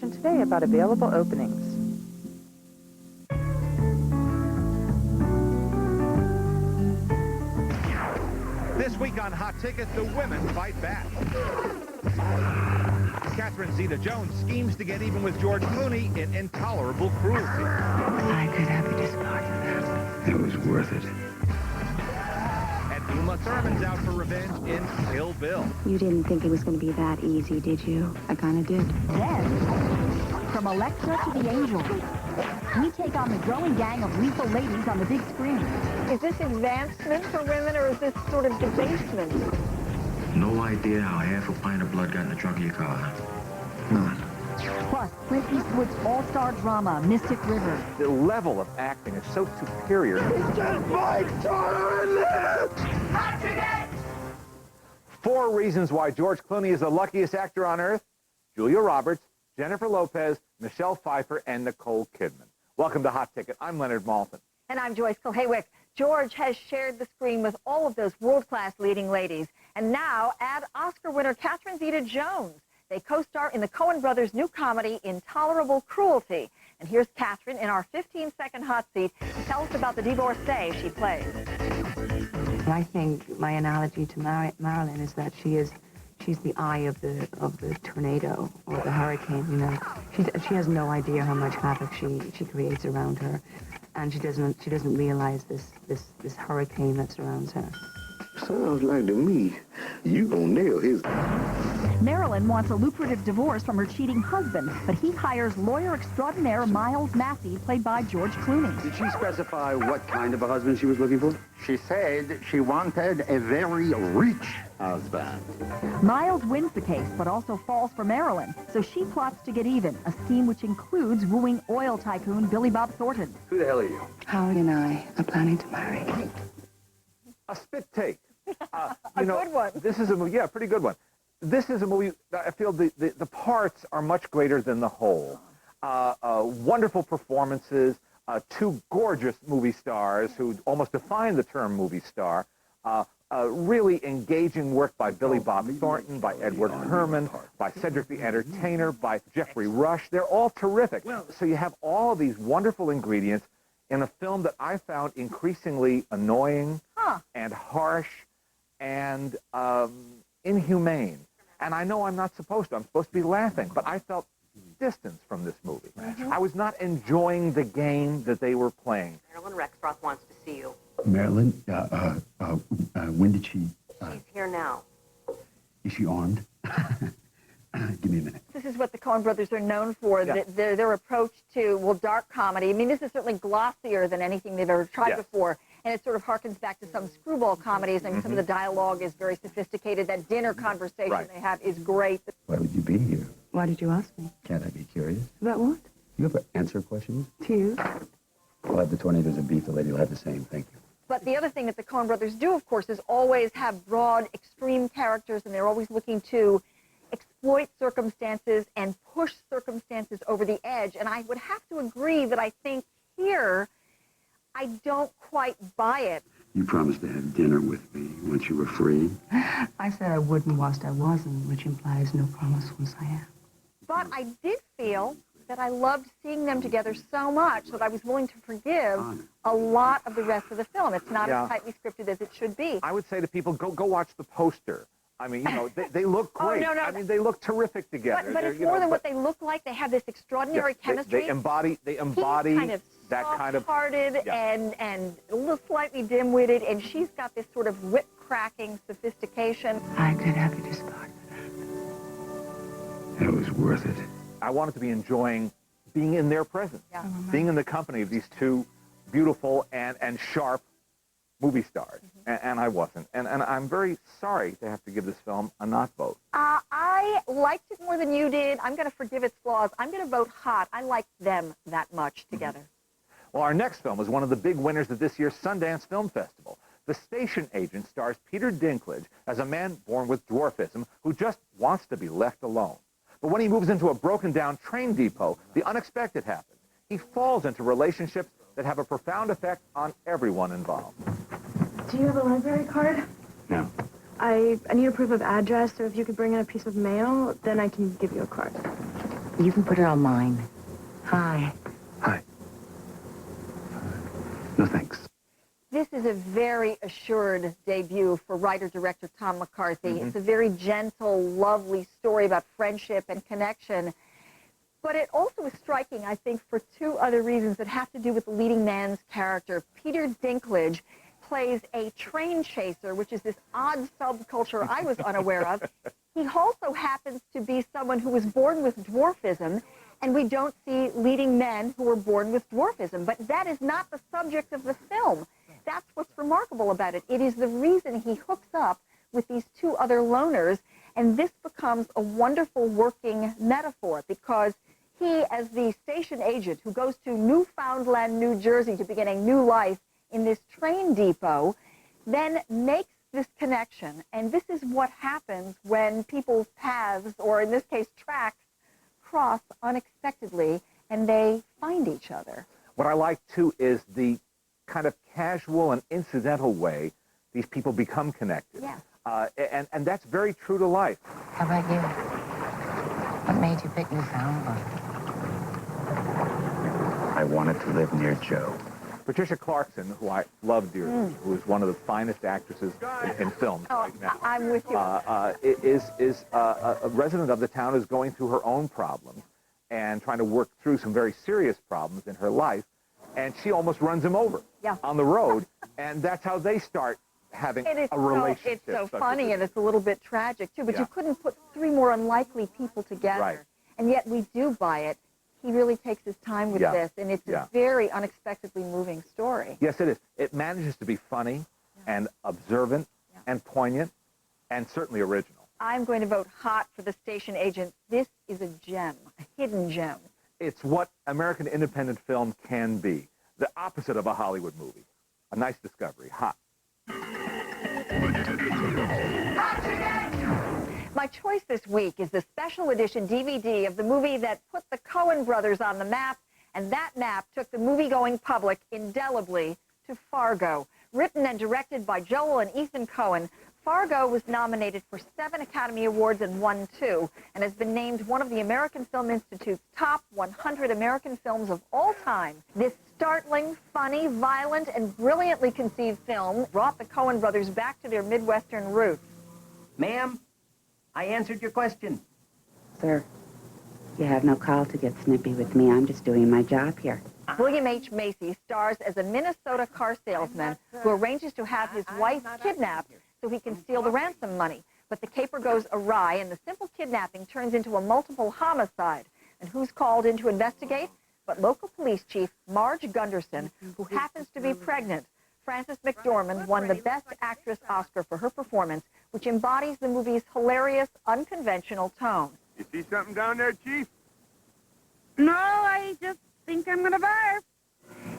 information today about available openings. This week on Hot Ticket, the women fight back. Catherine Zeta-Jones schemes to get even with George Clooney in Intolerable Cruelty. I could have you discarded. It was worth it. And Uma Thurman's out for revenge in Kill Bill. You didn't think it was going to be that easy, did you? I kind of did. Then, from Elektra to the Angels, we take on the growing gang of lethal ladies on the big screen. Is this advancement for women, or is this sort of debasement? No idea how half a pint of blood got in the trunk of your car. None. Plus, Clint Eastwood's all-star drama, Mystic River. The level of acting is so superior. It's just my toilet! 4 reasons why George Clooney is the luckiest actor on earth: Julia Roberts, Jennifer Lopez, Michelle Pfeiffer, and Nicole Kidman. Welcome to Hot Ticket. I'm Leonard Maltin. And I'm Joyce Kulhaywick. George has shared the screen with all of those world-class leading ladies. And now add Oscar winner Catherine Zeta-Jones. They co-star in the Coen brothers' new comedy, Intolerable Cruelty. And here's Catherine in our 15-second hot seat to tell us about the divorcee she plays. I think my analogy to Marilyn is that she's the eye of the tornado or the hurricane. You know, she has no idea how much havoc she creates around her, and she doesn't realize this hurricane that surrounds her. Sounds like to me you gonna nail his. Marilyn wants a lucrative divorce from her cheating husband, but he hires lawyer extraordinaire Miles Massey, played by George Clooney. Did she specify what kind of a husband she was looking for? She said she wanted a very rich husband. Miles wins the case, but also falls for Marilyn, so she plots to get even, a scheme which includes wooing oil tycoon Billy Bob Thornton. Who the hell are you? Howard and I are planning to marry. A spit take. Good one. This is a movie, yeah, pretty good one. This is a movie that I feel the parts are much greater than the whole. Wonderful performances, 2 gorgeous movie stars who almost define the term movie star. Really engaging work by Billy Bob Thornton, by Edward Herrmann, by Cedric the Entertainer, by Jeffrey Rush. They're all terrific. So you have all these wonderful ingredients in a film that I found increasingly annoying and harsh and inhumane. And I know I'm not supposed to. I'm supposed to be laughing, but I felt distance from this movie. I was not enjoying the game that they were playing. Marilyn Rexroth wants to see you. Marilyn, when did she... She's here now. Is she armed? Give me a minute. This is what the Coen brothers are known for, Yeah. their approach to, well, dark comedy. I mean, this is certainly glossier than anything they've ever tried before, and it sort of harkens back to some screwball comedies. I mean, some of the dialogue is very sophisticated. That dinner conversation they have is great. Why would you be here? Why did you ask me? Can't I be curious? About what? You ever answer questions? To you? We'll have the tornadoes of beef. The lady will have the same. Thank you. But the other thing that the Coen brothers do, of course, is always have broad, extreme characters, and they're always looking to exploit circumstances and push circumstances over the edge. And I would have to agree that I think here, I don't quite buy it. You promised to have dinner with me once you were free. I said I wouldn't whilst I wasn't, which implies no promise once I am. But I did feel that I loved seeing them together so much that I was willing to forgive a lot of the rest of the film. It's not as tightly scripted as it should be. I would say to people, go watch the poster. I mean, you know, they look great. Oh, no. I mean, they look terrific together. But it's more than what they look like. They have this extraordinary chemistry. They embody He's kind of that kind of soft-hearted and a little slightly dim-witted, and she's got this sort of whip-cracking sophistication. I could have you discarded. It was worth it. I wanted to be enjoying being in their presence, being in the company of these 2 beautiful and sharp movie stars, and I wasn't. And I'm very sorry to have to give this film a not vote. I liked it more than you did. I'm going to forgive its flaws. I'm going to vote hot. I liked them that much together. Well, our next film is one of the big winners of this year's Sundance Film Festival. The Station Agent stars Peter Dinklage as a man born with dwarfism who just wants to be left alone. But when he moves into a broken-down train depot, the unexpected happens. He falls into relationships that have a profound effect on everyone involved. Do you have a library card? No. I need a proof of address, so if you could bring in a piece of mail, then I can give you a card. You can put it on mine. Hi. Hi. No thanks. This is a very assured debut for writer-director Tom McCarthy. It's a very gentle, lovely story about friendship and connection. But it also is striking, I think, for two other reasons that have to do with the leading man's character. Peter Dinklage plays a train chaser, which is this odd subculture I was unaware of. He also happens to be someone who was born with dwarfism, and we don't see leading men who are born with dwarfism. But that is not the subject of the film. That's what's remarkable about it. It is the reason he hooks up with these two other loners, and this becomes a wonderful working metaphor because he, as the station agent who goes to Newfoundland, New Jersey to begin a new life in this train depot, then makes this connection. And this is what happens when people's paths, or in this case tracks, cross unexpectedly and they find each other. What I like, too, is the kind of casual and incidental way these people become connected. Yes. And that's very true to life. How about you? What made you pick Newfoundland? I wanted to live near Joe. Patricia Clarkson, who I love dearly, who is one of the finest actresses in film right now, I'm with you. is a resident of the town, is going through her own problems and trying to work through some very serious problems in her life, and she almost runs him over on the road, and that's how they start having a relationship. It's so funny, and it's a little bit tragic, too, but you couldn't put three more unlikely people together, Right. and yet we do buy it. He really takes his time with this, and it's a very unexpectedly moving story. Yes, it is. It manages to be funny and observant and poignant and certainly original. I'm going to vote hot for The Station Agent. This is a gem, a hidden gem. It's what American independent film can be, the opposite of a Hollywood movie. A nice discovery. Hot. My choice this week is the special edition DVD of the movie that put the Coen brothers on the map, and that map took the movie-going public indelibly to Fargo. Written and directed by Joel and Ethan Coen, Fargo was nominated for 7 Academy Awards and won 2, and has been named one of the American Film Institute's top 100 American films of all time. This startling, funny, violent, and brilliantly conceived film brought the Coen brothers back to their Midwestern roots. Ma'am, I answered your question. Sir, you have no call to get snippy with me. I'm just doing my job here. William H. Macy stars as a Minnesota car salesman who arranges to have his wife kidnapped so he can steal the ransom money. But the caper goes awry, and the simple kidnapping turns into a multiple homicide. And who's called in to investigate? But local police chief Marge Gunderson, who happens to be pregnant. Frances McDormand won the Best Actress Oscar for her performance, which embodies the movie's hilarious, unconventional tone. You see something down there, Chief? No, I just think I'm gonna barf.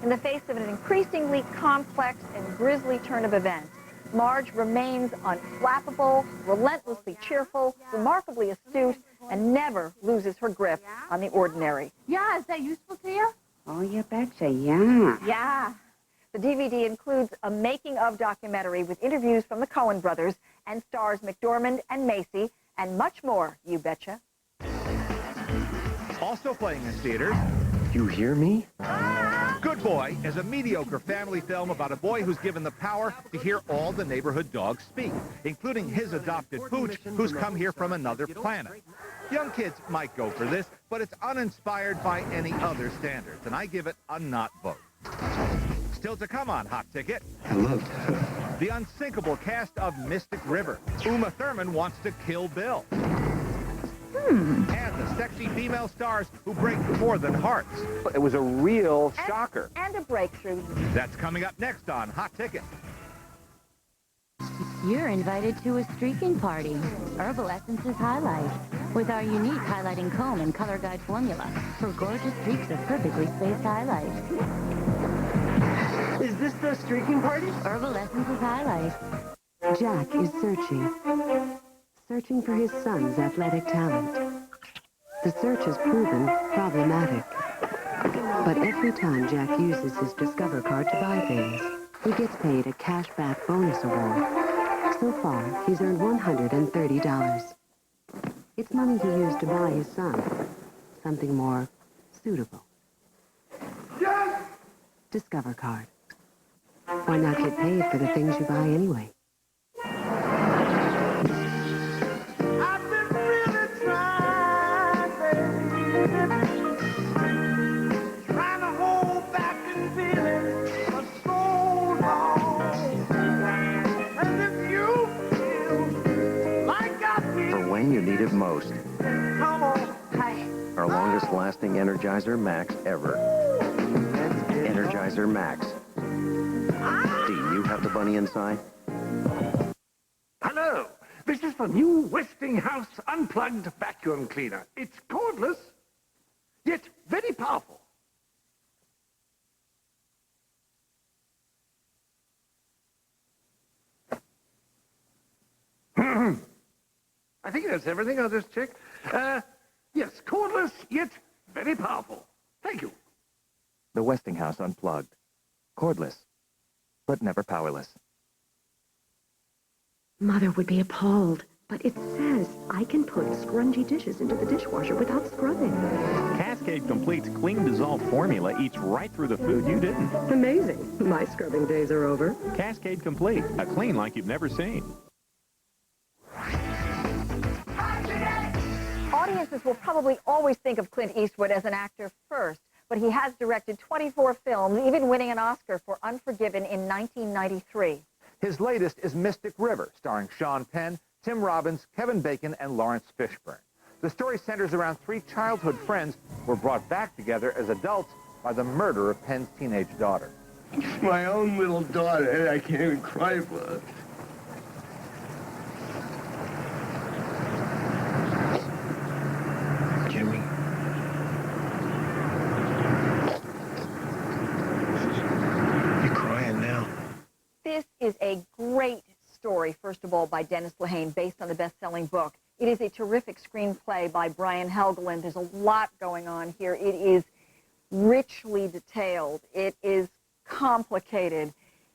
In the face of an increasingly complex and grisly turn of events, Marge remains unflappable, relentlessly cheerful, remarkably astute, and never loses her grip on the ordinary. Yeah, is that useful to you? Oh, you betcha, yeah. Yeah. The DVD includes a making-of documentary with interviews from the Coen brothers and stars McDormand and Macy, and much more, you betcha. Also playing in theaters, You hear me? Good Boy is a mediocre family film about a boy who's given the power to hear all the neighborhood dogs speak, including his adopted Pooch, who's come here from another planet. Young kids might go for this, but it's uninspired by any other standards, and I give it a not vote. Still to come on Hot Ticket. I loved her. The unsinkable cast of Mystic River. Uma Thurman wants to kill Bill. And the sexy female stars who break more than hearts. It was a real shocker. And a breakthrough. That's coming up next on Hot Ticket. You're invited to a streaking party. Herbal Essences Highlight. With our unique highlighting comb and color guide formula for gorgeous streaks of perfectly spaced highlight. Is this the streaking party? Herbal Essences Highlight. Jack is searching for his son's athletic talent. The search has proven problematic. But every time Jack uses his Discover card to buy things, he gets paid a cash-back bonus award. So far, he's earned $130. It's money he used to buy his son. something more suitable. Yes! Discover card. Why not get paid for the things you buy anyway? I've been really trying, baby. Trying to hold back and feeling for so long. And if you feel like I feel, For when you need it most. come on. Our longest lasting Energizer Max ever. Energizer Max. Do you have the bunny inside? Hello. This is the new Westinghouse Unplugged Vacuum Cleaner. It's cordless, yet very powerful. I think that's everything. I'll just check. Yes, cordless, yet very powerful. Thank you. The Westinghouse Unplugged. Cordless, but never powerless. Mother would be appalled, but it says I can put scrungy dishes into the dishwasher without scrubbing. Cascade Complete's clean dissolved formula eats right through the food you didn't. Amazing. My scrubbing days are over. Cascade Complete, a clean like you've never seen. Audiences will probably always think of Clint Eastwood as an actor first, but he has directed 24 films, even winning an Oscar for Unforgiven in 1993. His latest is Mystic River, starring Sean Penn, Tim Robbins, Kevin Bacon, and Lawrence Fishburne. The story centers around three childhood friends who were brought back together as adults by the murder of Penn's teenage daughter. My own little daughter, I can't even cry for her. Jimmy. You're crying now. This is a great story, first of all, by Dennis Lehane, based on the best-selling book. It is a terrific screenplay by Brian Helgeland. There's a lot going on here. It is richly detailed. It is complicated.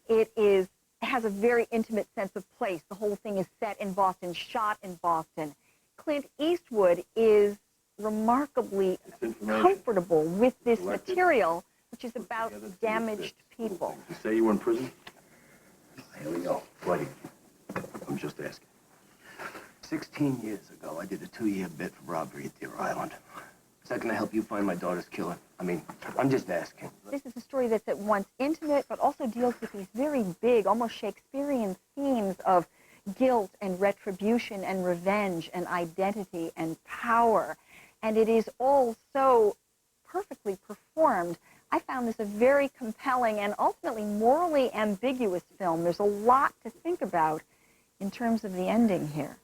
It has a very intimate sense of place. The whole thing is set in Boston, shot in Boston. Clint Eastwood is remarkably comfortable with this material, which is about damaged people. You say you were in prison? Here we go. Buddy, I'm just asking. 16 years ago, I did a 2-year bit for robbery at Deer Island. Is that going to help you find my daughter's killer? I mean, I'm just asking. This is a story that's at once intimate, but also deals with these very big, almost Shakespearean themes of guilt and retribution and revenge and identity and power. And it is all so perfectly performed. I found this a very compelling and ultimately morally ambiguous film. There's a lot to think about in terms of the ending here.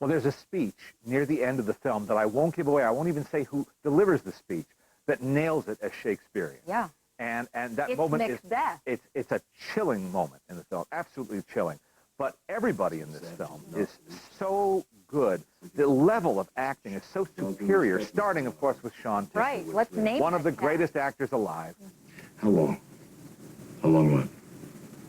Well, there's a speech near the end of the film that I won't give away. I won't even say who delivers the speech, that nails it as Shakespearean. Yeah. And that It's moment Macbeth. it's a chilling moment in the film, absolutely chilling. But everybody in this film is so good. The level of acting is so superior, starting, of course, with Sean Penn. Right. Let's name one it. of the greatest actors alive. How long? How long what?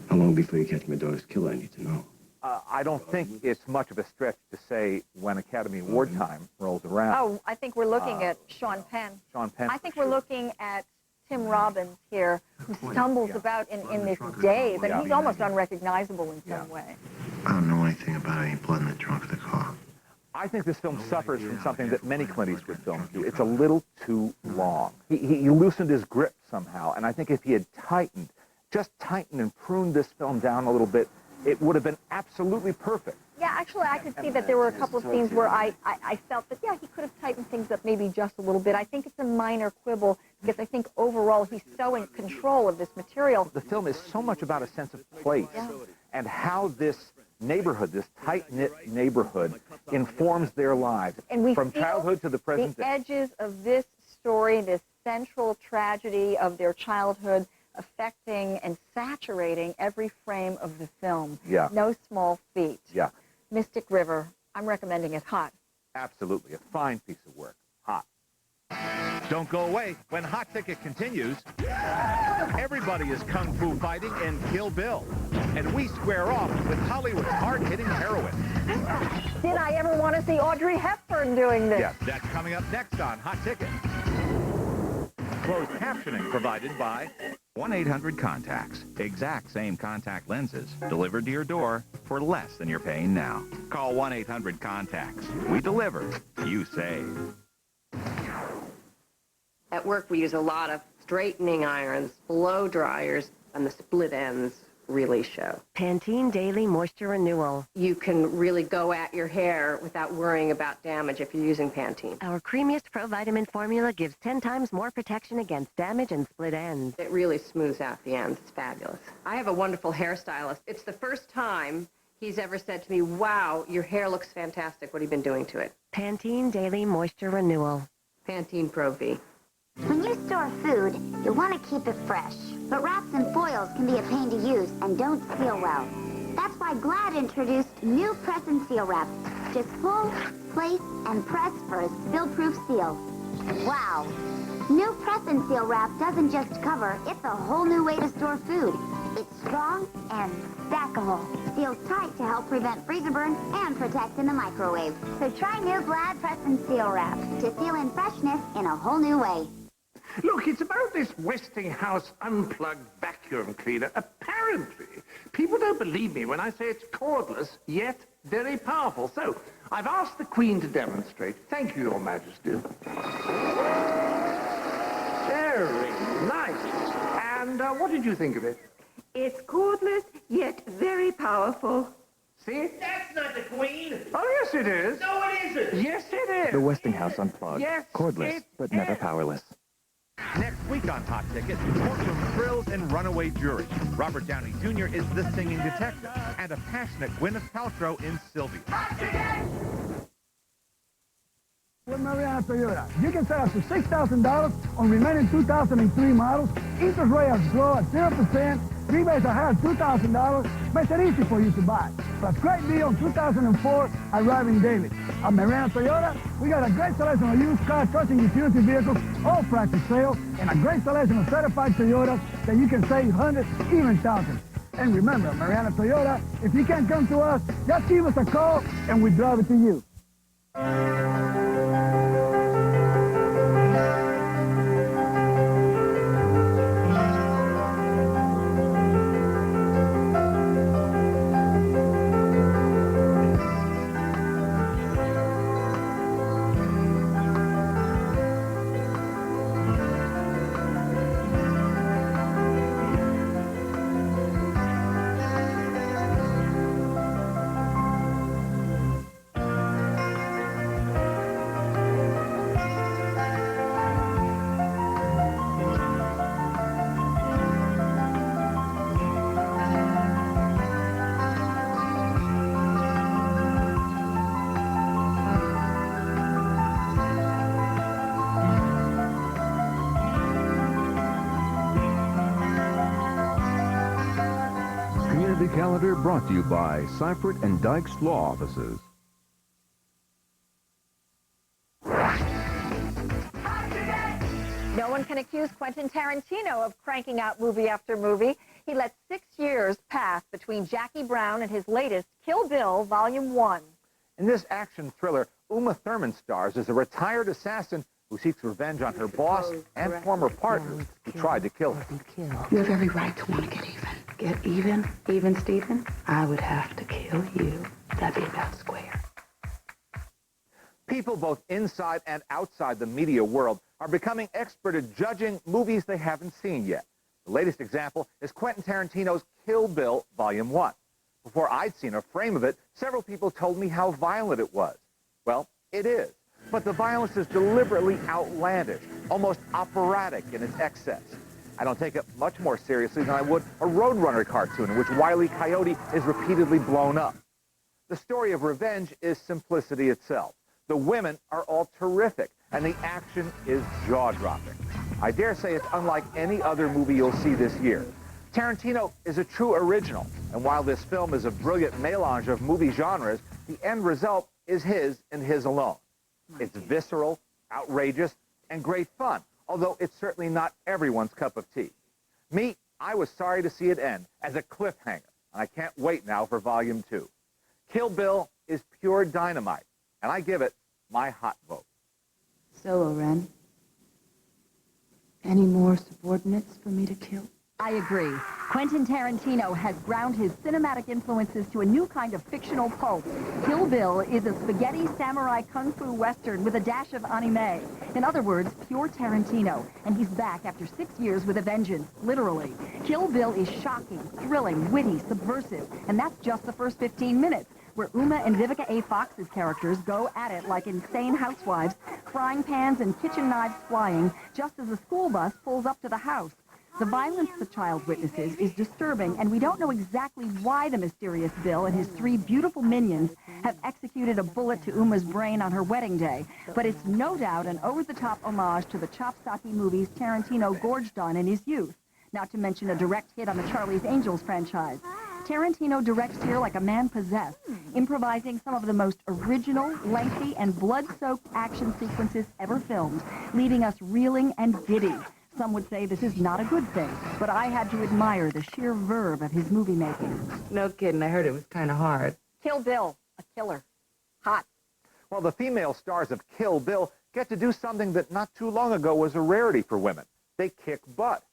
How long before you catch my daughter's killer? I need to know. I don't think it's much of a stretch to say when Academy Award time rolls around. Oh, I think we're looking at Sean Penn. Sean Penn. I think we're looking at Tim Robbins here, who stumbles about in this daze, and he's almost unrecognizable in some way. I don't know anything about any blood in the trunk of the car. I think this film suffers from something that many Clint Eastwood films do. It's a little too long. He loosened his grip somehow, and I think if he had just tightened and pruned this film down a little bit, it would have been absolutely perfect. Yeah, actually, I could see that there were a couple of scenes where I felt that, yeah, he could have tightened things up maybe just a little bit. I think it's a minor quibble because I think overall he's so in control of this material. The film is so much about a sense of place and how this neighborhood, this tight-knit neighborhood, informs their lives And we from feel childhood to the present the day. edges of this story, this central tragedy of their childhood, affecting and saturating every frame of the film. Yeah. No small feat. Yeah, Mystic River, I'm recommending it hot. absolutely. A fine piece of work. Hot. Don't go away. When Hot Ticket continues, everybody is kung fu fighting in Kill Bill. And we square off with Hollywood's hard-hitting heroine. Did I ever want to see Audrey Hepburn doing this? Yes, that's coming up next on Hot Ticket. Closed captioning provided by 1-800-CONTACTS. Exact same contact lenses delivered to your door for less than you're paying now. Call 1-800-CONTACTS. We deliver. You save. At work, we use a lot of straightening irons, blow dryers, and the split ends really show. Pantene Daily Moisture Renewal. You can really go at your hair without worrying about damage if you're using Pantene. Our creamiest provitamin formula gives 10 times more protection against damage and split ends. It really smooths out the ends. It's fabulous. I have a wonderful hairstylist. It's the first time he's ever said to me, wow, your hair looks fantastic. What have you been doing to it? Pantene Daily Moisture Renewal. Pantene Pro V. When you store food, you want to keep it fresh. But wraps and foils can be a pain to use and don't seal well. That's why Glad introduced new Press and Seal wraps. Just pull, place, and press for a spill-proof seal. Wow! New Press and Seal wrap doesn't just cover, it's a whole new way to store food. It's strong and stackable. Seals tight to help prevent freezer burn and protect in the microwave. So try new Glad Press and Seal wrap to seal in freshness in a whole new way. Look, it's about this Westinghouse unplugged vacuum cleaner. Apparently, people don't believe me when I say it's cordless, yet very powerful. So, I've asked the Queen to demonstrate. Thank you, Your Majesty. Very nice. And what did you think of it? It's cordless, yet very powerful. See? That's not the Queen. Oh, yes, it is. No, it isn't. Yes, it is. The Westinghouse Unplugged. Yes, Cordless, it but never is. powerless. Next week on Hot Ticket, courtroom thrills and runaway jury. Robert Downey Jr. is the singing detective, and a passionate Gwyneth Paltrow in Sylvia. With Mariana Toyota, you can save up to $6,000 on remaining 2003 models. Interest rate is low at 0%. Rebates are high at $2,000. Makes it easy for you to buy. Plus, great deal on 2004 Arriving David. At Mariana Toyota, we got a great selection of used car, trucks, and utility vehicles, all practice sale, and a great selection of certified Toyotas that you can save hundreds, even thousands. And remember, Mariana Toyota, if you can't come to us, just give us a call and we drive it to you. Calendar brought to you by Seifert and Dykes Law Offices. No one can accuse Quentin Tarantino of cranking out movie after movie. He let 6 years pass between Jackie Brown and his latest Kill Bill Volume 1. In this action thriller, Uma Thurman stars as a retired assassin who seeks revenge on her boss and former partner who tried to kill her. You have every right to want to get even. Get even? Even, Stephen? I would have to kill you. That'd be about square. People both inside and outside the media world are becoming expert at judging movies they haven't seen yet. The latest example is Quentin Tarantino's Kill Bill Volume 1. Before I'd seen a frame of it, several people told me how violent it was. Well, it is. But the violence is deliberately outlandish, almost operatic in its excess. I don't take it much more seriously than I would a Roadrunner cartoon in which Wile E. Coyote is repeatedly blown up. The story of revenge is simplicity itself. The women are all terrific, and the action is jaw-dropping. I dare say it's unlike any other movie you'll see this year. Tarantino is a true original, and while this film is a brilliant melange of movie genres, the end result is his and his alone. It's visceral, outrageous, and great fun, although it's certainly not everyone's cup of tea. Me, I was sorry to see it end as a cliffhanger, and I can't wait now for Volume 2. Kill Bill is pure dynamite, and I give it my hot vote. So, Oren, any more subordinates for me to kill? I agree. Quentin Tarantino has ground his cinematic influences to a new kind of fictional pulp. Kill Bill is a spaghetti samurai kung fu western with a dash of anime. In other words, pure Tarantino. And he's back after 6 years with a vengeance, literally. Kill Bill is shocking, thrilling, witty, subversive. And that's just the first 15 minutes, where Uma and Vivica A. Fox's characters go at it like insane housewives, frying pans and kitchen knives flying, just as a school bus pulls up to the house. The violence the child witnesses is disturbing, and we don't know exactly why the mysterious Bill and his 3 beautiful minions have executed a bullet to Uma's brain on her wedding day. But it's no doubt an over-the-top homage to the Chopsaki movies Tarantino gorged on in his youth, not to mention a direct hit on the Charlie's Angels franchise. Tarantino directs here like a man possessed, improvising some of the most original, lengthy, and blood-soaked action sequences ever filmed, leaving us reeling and giddy. Some would say this is not a good thing, but I had to admire the sheer verve of his movie making. No kidding, I heard it was kind of hard. Kill Bill, a killer. Hot. Well, the female stars of Kill Bill get to do something that not too long ago was a rarity for women. They kick butt.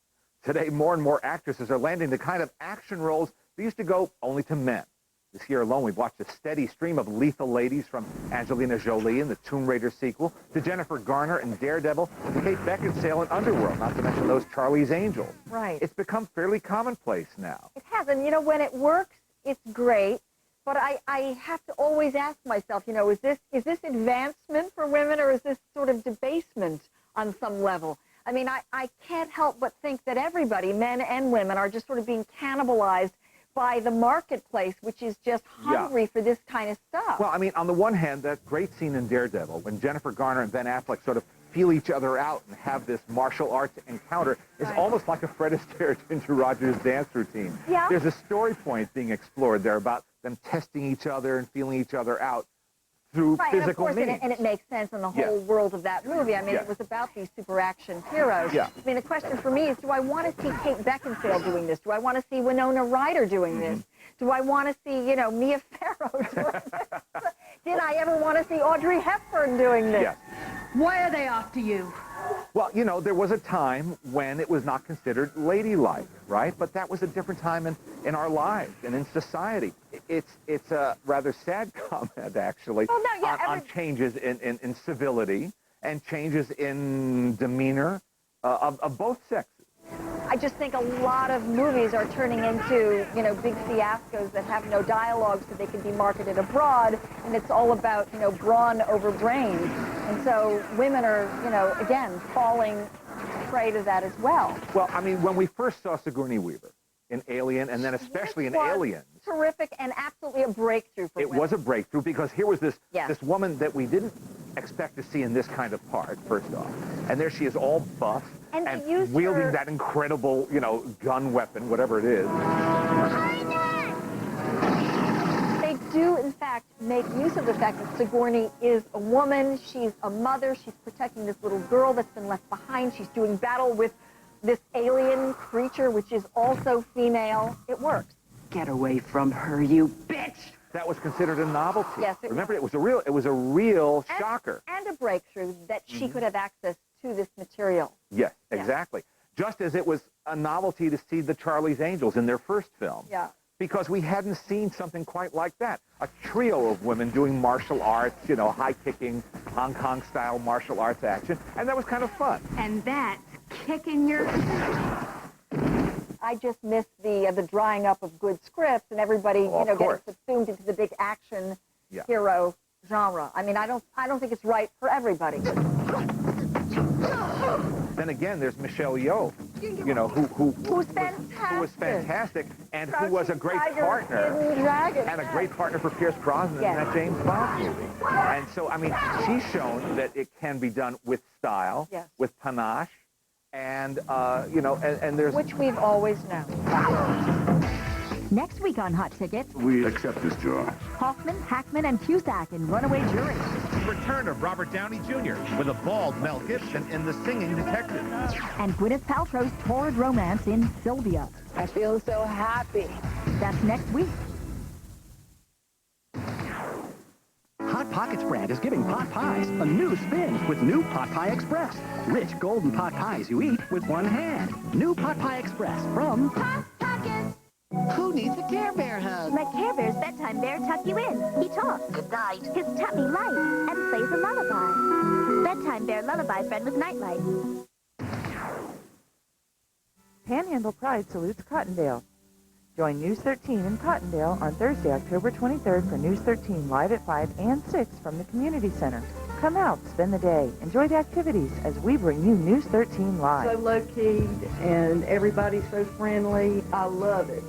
Today, more and more actresses are landing the kind of action roles that used to go only to men. This year alone, we've watched a steady stream of lethal ladies, from Angelina Jolie in the Tomb Raider sequel to Jennifer Garner in Daredevil to Kate Beckinsale in Underworld, not to mention those Charlie's Angels. Right. It's become fairly commonplace now. It has, and when it works, it's great. But I have to always ask myself, is this advancement for women, or is this sort of debasement on some level? I mean, I can't help but think that everybody, men and women, are just sort of being cannibalized by the marketplace, which is just hungry for this kind of stuff. Well, I mean, on the one hand, that great scene in Daredevil when Jennifer Garner and Ben Affleck sort of feel each other out and have this martial arts encounter is almost like a Fred Astaire, Ginger Rogers dance routine. Yeah. There's a story point being explored there about them testing each other and feeling each other out through physical means. And it makes sense in the whole world of that movie. I mean, it was about these super action heroes. Yeah. I mean, the question for me is, do I want to see Kate Beckinsale doing this? Do I want to see Winona Ryder doing this? Do I want to see, Mia Farrow doing this? Did I ever want to see Audrey Hepburn doing this? Yes. Why are they after you? Well, there was a time when it was not considered ladylike, right? But that was a different time in our lives and in society. It's a rather sad comment, actually, on changes in civility and changes in demeanor of both sexes. I just think a lot of movies are turning into, big fiascos that have no dialogue so they can be marketed abroad, and it's all about, brawn over brains. And so women are, again, falling prey to that as well. Well, I mean, when we first saw Sigourney Weaver in Alien, and then especially in Aliens. Terrific and absolutely a breakthrough for women. It was a breakthrough because here was this Yes. this woman that we didn't expect to see in this kind of part, first off. And there she is, all buff And and they used wielding her- that incredible, gun weapon, whatever it is. They do, in fact, make use of the fact that Sigourney is a woman. She's a mother. She's protecting this little girl that's been left behind. She's doing battle with this alien creature, which is also female. It works. Get away from her, you bitch! That was considered a novelty. Yes, it Remember, it was a real shocker. And a breakthrough that she could have access to this material. Yes, exactly. Just as it was a novelty to see the Charlie's Angels in their first film. Yeah. Because we hadn't seen something quite like that. A trio of women doing martial arts, high-kicking, Hong Kong-style martial arts action, and that was kind of fun. And that's kicking your... I just miss the drying up of good scripts and everybody, getting subsumed into the big action hero genre. I mean, I don't think it's right for everybody. Then again, there's Michelle Yeoh, who's fantastic. Who was fantastic and who was a great Tiger, partner. Hidden Dragon, And a great partner for Pierce Brosnan in that James Bond movie. And so, I mean, she's shown that it can be done with style, with panache, and, and there's... Which we've always known. Next week on Hot Ticket, We accept this job. Hoffman, Hackman, and Cusack in Runaway Jury. Return of Robert Downey Jr. with a bald Mel Gibson in The Singing Detective. And Gwyneth Paltrow's torrid romance in Sylvia. I feel so happy. That's next week. Hot Pockets brand is giving pot pies a new spin with new Pot Pie Express. Rich golden pot pies you eat with one hand. New Pot Pie Express from Hot Pockets. Who Needs a Care Bear Hug? Let Care Bear's bedtime bear tuck you in. He talks. Good night. His tummy light and plays a lullaby. Bedtime bear lullaby friend with nightlight. Panhandle Pride salutes Cottondale. Join News 13 in Cottondale on Thursday, October 23rd for News 13 live at 5 and 6 from the Community Center. Come out, spend the day, enjoy the activities as we bring you News 13 live. So low-key and everybody's so friendly. I love it.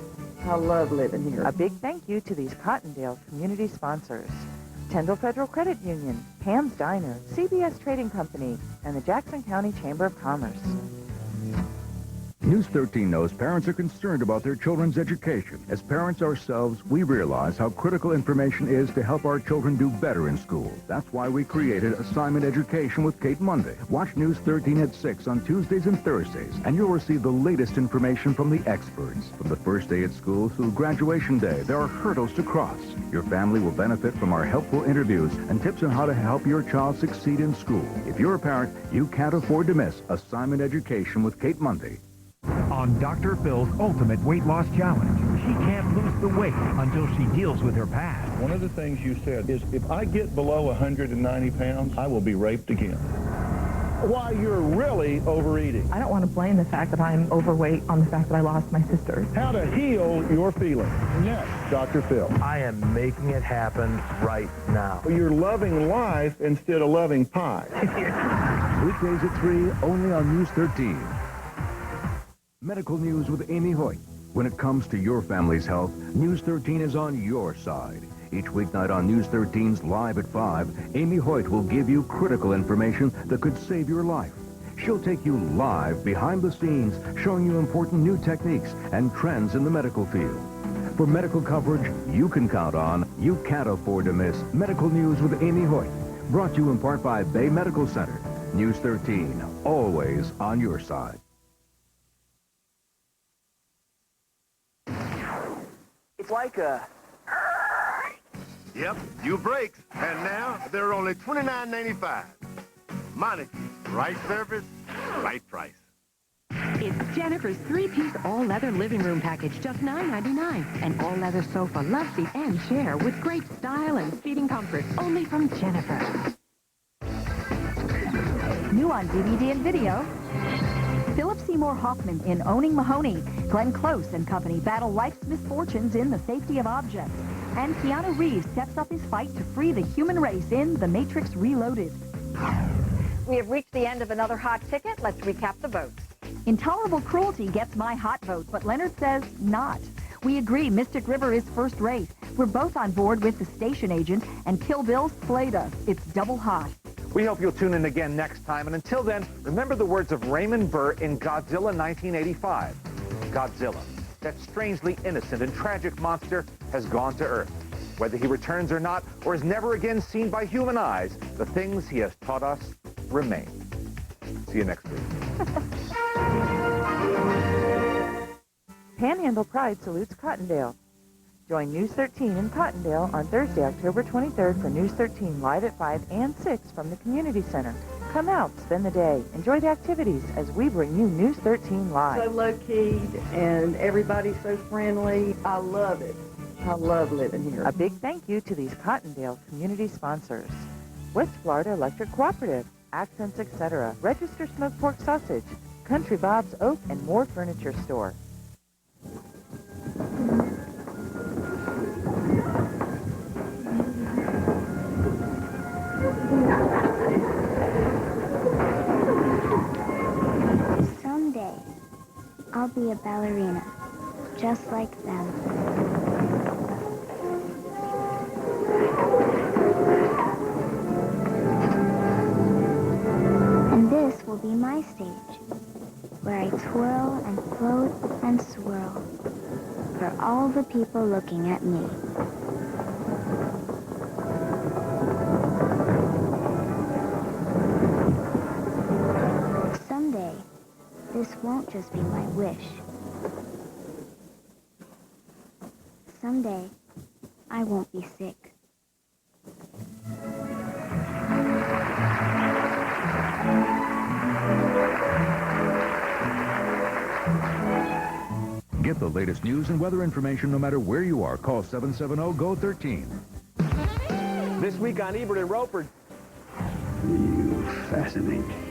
I love living here. A big thank you to these Cottondale community sponsors. Tyndall Federal Credit Union, Pam's Diner, CBS Trading Company, and the Jackson County Chamber of Commerce. News 13 knows parents are concerned about their children's education. As parents ourselves, we realize how critical information is to help our children do better in school. That's why we created Assignment Education with Kate Monday. Watch News 13 at 6 on Tuesdays and Thursdays, and you'll receive the latest information from the experts. From the first day at school through graduation day, there are hurdles to cross. Your family will benefit from our helpful interviews and tips on how to help your child succeed in school. If you're a parent, you can't afford to miss Assignment Education with Kate Monday. On Dr. Phil's Ultimate Weight Loss Challenge, she can't lose the weight until she deals with her past. One of the things you said is, if I get below 190 pounds, I will be raped again. Why, you're really overeating. I don't want to blame the fact that I'm overweight on the fact that I lost my sister. How to heal your feelings. Next, Dr. Phil. I am making it happen right now. You're loving life instead of loving pie. Weekdays at 3, only on News 13. Medical news with Amy Hoyt. When it comes to your family's health, News 13 is on your side. Each weeknight on News 13's Live at 5, Amy Hoyt will give you critical information that could save your life. She'll take you live behind the scenes, showing you important new techniques and trends in the medical field. For medical coverage you can count on, you can't afford to miss Medical News with Amy Hoyt. Brought to you in part by Bay Medical Center. News 13, always on your side. It's like a... Yep, new brakes. And now they're only $29.95. Monique, right service, right price. It's Jennifer's three-piece all-leather living room package, just $9.99. An all-leather sofa, love seat, and chair with great style and seating comfort, only from Jennifer. New on DVD and video, Philip Seymour Hoffman in Owning Mahoney. Glenn Close and company battle life's misfortunes in The Safety of Objects. And Keanu Reeves steps up his fight to free the human race in The Matrix Reloaded. We have reached the end of another hot ticket. Let's recap the votes. Intolerable Cruelty gets my hot vote, but Leonard says not. We agree Mystic River is first rate. We're both on board with The Station Agent, and Kill Bill slayed us. It's double hot. We hope you'll tune in again next time. And until then, remember the words of Raymond Burr in Godzilla 1985. Godzilla, that strangely innocent and tragic monster, has gone to Earth. Whether he returns or not, or is never again seen by human eyes, the things he has taught us remain. See you next week. Panhandle Pride salutes Cottondale. Join News 13 in Cottondale on Thursday, October 23rd for News 13 live at 5 and 6 from the Community Center. Come out, spend the day, enjoy the activities as we bring you News 13 live. So low-key and everybody's so friendly. I love it. I love living here. A big thank you to these Cottondale community sponsors. West Florida Electric Cooperative, Accents, etc., Register Smoked Pork Sausage, Country Bob's Oak and More Furniture Store. Someday, I'll be a ballerina, just like them. And this will be my stage, where I twirl and float and swirl for all the people looking at me. Someday, this won't just be my wish. Someday, I won't be sick. Get the latest news and weather information no matter where you are. Call 770-GO-13. This week on Ebert and Roper. You fascinate.